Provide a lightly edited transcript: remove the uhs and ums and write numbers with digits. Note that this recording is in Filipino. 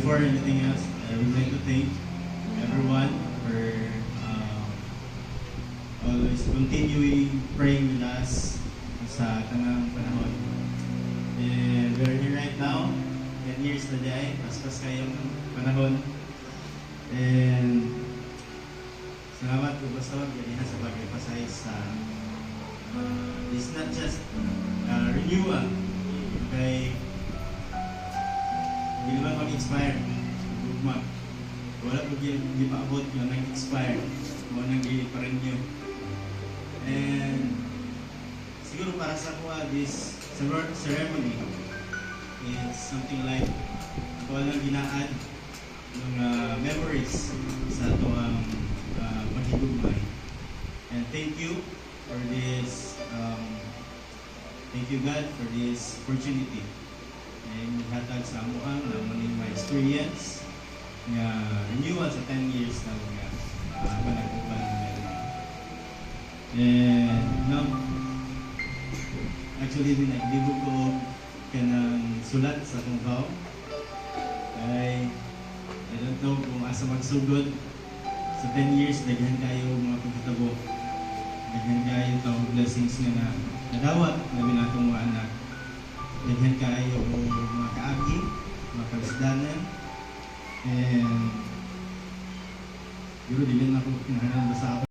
before anything else, I would like to thank everyone for always continuing praying with us sa tanang panahon. And we're here right now, 10 years na day, paspas kayong panahon. And salamat po Pastor, ganyan sa pag-emphasize sa it's not just renewal, kay hindi naman mag-expire, gugma. Wala po hindi maabot yung nag-expire, o nag-renew. And siguro para sa kuha, this ceremony is something like ito lang ginaad ng memories sa ito ang paghigugmay. And thank you for this, thank you God for this opportunity. And hatag sa amuang na maning ma-experience nga renewal sa 10 years na nga panagkupan ng meron. And now, actually naglibog ko ka ng sulat sa tungkaw. Ay, I don't know kung asa magsugod sa 10 years, daghan kayo mga pagkatabo. Daghan kayo tawag blessings nga na nadawat na binatong mga anak. Daghan kayo mga kaagi, mga kalisdanan. And siguro din ako kinahanglan basta ako